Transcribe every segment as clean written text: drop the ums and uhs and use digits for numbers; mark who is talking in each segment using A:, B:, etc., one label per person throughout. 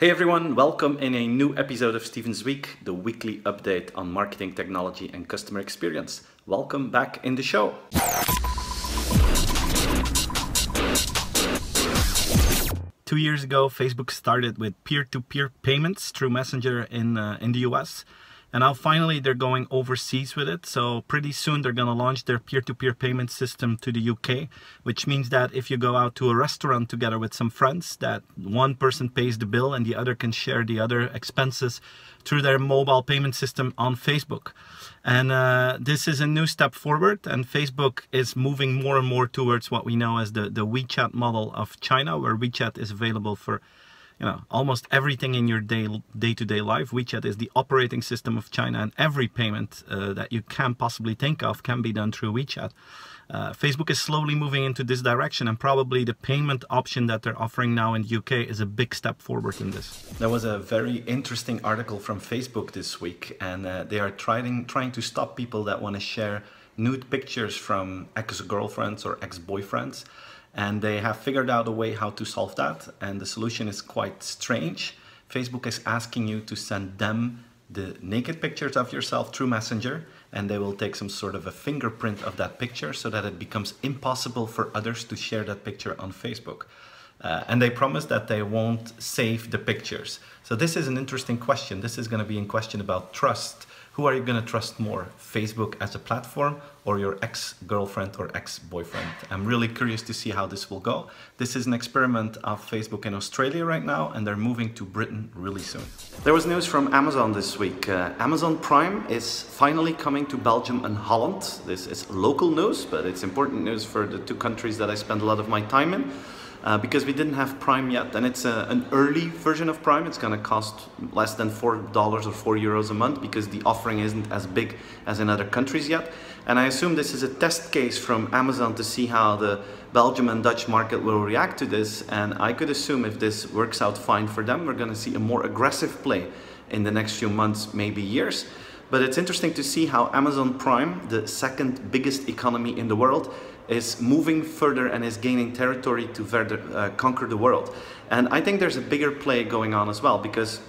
A: Hey everyone, welcome in a new episode of Steven's Week, the weekly update on marketing, technology and customer experience. Welcome back in the show. 2 years ago, Facebook started with peer-to-peer payments through Messenger in the US. And now finally they're going overseas with it. So pretty soon they're going to launch their peer-to-peer payment system to the UK, which means that if you go out to a restaurant together with some friends, that one person pays the bill and the other can share the other expenses through their mobile payment system on Facebook. And this is a new step forward, and Facebook is moving more and more towards what we know as the WeChat model of China, where WeChat is available for almost everything in your day-to-day life. WeChat is the operating system of China, and every payment that you can possibly think of can be done through WeChat. Facebook is slowly moving into this direction, and probably the payment option that they're offering now in the UK is a big step forward in this. There was a very interesting article from Facebook this week, and they are trying to stop people that want to share nude pictures from ex-girlfriends or ex-boyfriends. And they have figured out a way how to solve that, and the solution is quite strange. Facebook is asking you to send them the naked pictures of yourself through Messenger, and they will take some sort of a fingerprint of that picture so that it becomes impossible for others to share that picture on Facebook. And they promise that they won't save the pictures. So this is an interesting question. This is going to be in question about trust. Who are you going to trust more, Facebook as a platform or your ex-girlfriend or ex-boyfriend? I'm really curious to see how this will go. This is an experiment of Facebook in Australia right now, and they're moving to Britain really soon. There was news from Amazon this week. Amazon Prime is finally coming to Belgium and Holland. This is local news, but it's important news for the two countries that I spend a lot of my time in. Because we didn't have Prime yet, and it's an early version of Prime. It's going to cost less than $4 or €4 a month because the offering isn't as big as in other countries yet. And I assume this is a test case from Amazon to see how the Belgium and Dutch market will react to this. And I could assume if this works out fine for them, we're going to see a more aggressive play in the next few months, maybe years. But it's interesting to see how Amazon Prime, the second biggest economy in the world, is moving further and is gaining territory to further conquer the world. And I think there's a bigger play going on as well, because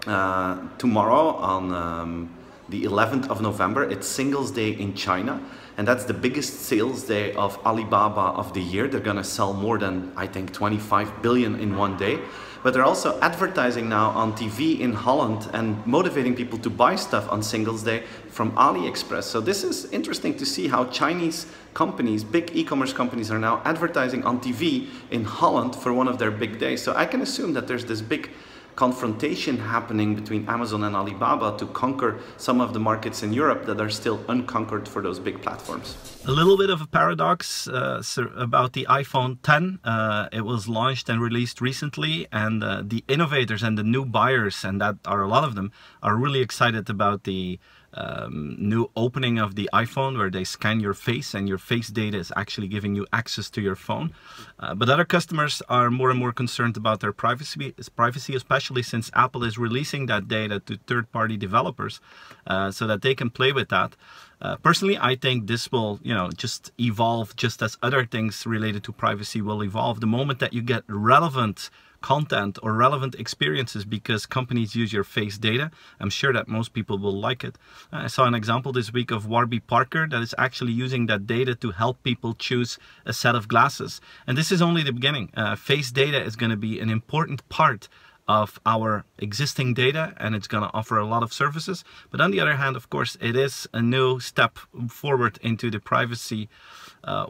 A: tomorrow on the 11th of November, it's Singles Day in China. And that's the biggest sales day of Alibaba of the year. They're going to sell more than, I think, 25 billion in one day. But they're also advertising now on TV in Holland and motivating people to buy stuff on Singles Day from AliExpress. So this is interesting to see how Chinese companies, big e-commerce companies, are now advertising on TV in Holland for one of their big days. So I can assume that there's this big confrontation happening between Amazon and Alibaba to conquer some of the markets in Europe that are still unconquered for those big platforms. A little bit of a paradox about the iPhone X. It was launched and released recently, and the innovators and the new buyers, and that are a lot of them, are really excited about the new opening of the iPhone, where they scan your face and your face data is actually giving you access to your phone. But other customers are more and more concerned about their privacy, especially since Apple is releasing that data to third-party developers so that they can play with that. Personally, I think this will, just evolve just as other things related to privacy will evolve. The moment that you get relevant content or relevant experiences because companies use your face data, I'm sure that most people will like it. I saw an example this week of Warby Parker that is actually using that data to help people choose a set of glasses. And this is only the beginning. Face data is going to be an important part of our existing data, and it's going to offer a lot of services. But on the other hand, of course, it is a new step forward into the privacy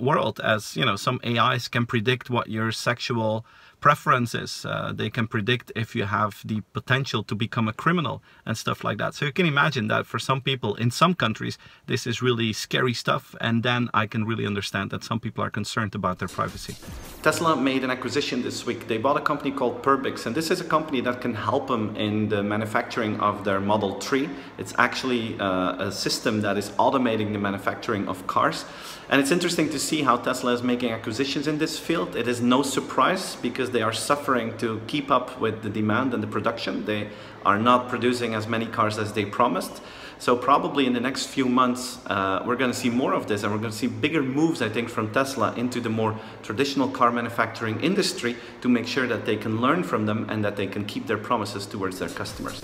A: world, as some AIs can predict what your sexual preference is. They can predict if you have the potential to become a criminal and stuff like that. So you can imagine that for some people in some countries, this is really scary stuff. And then I can really understand that some people are concerned about their privacy. Tesla made an acquisition this week. They bought a company called Perbix, and this is a company that can help them in the manufacturing of their Model 3. It's actually a system that is automating the manufacturing of cars. And it's interesting to see how Tesla is making acquisitions in this field. It is no surprise because they are suffering to keep up with the demand and the production. They are not producing as many cars as they promised. So probably in the next few months, we're going to see more of this, and we're going to see bigger moves, I think, from Tesla into the more traditional car manufacturing industry to make sure that they can learn from them and that they can keep their promises towards their customers.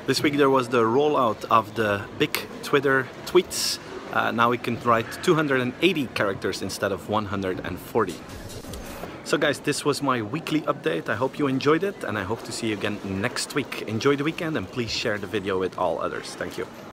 A: This week there was the rollout of the big Twitter tweets. Now we can write 280 characters instead of 140. So guys, this was my weekly update. I hope you enjoyed it, and I hope to see you again next week. Enjoy the weekend, and please share the video with all others. Thank you.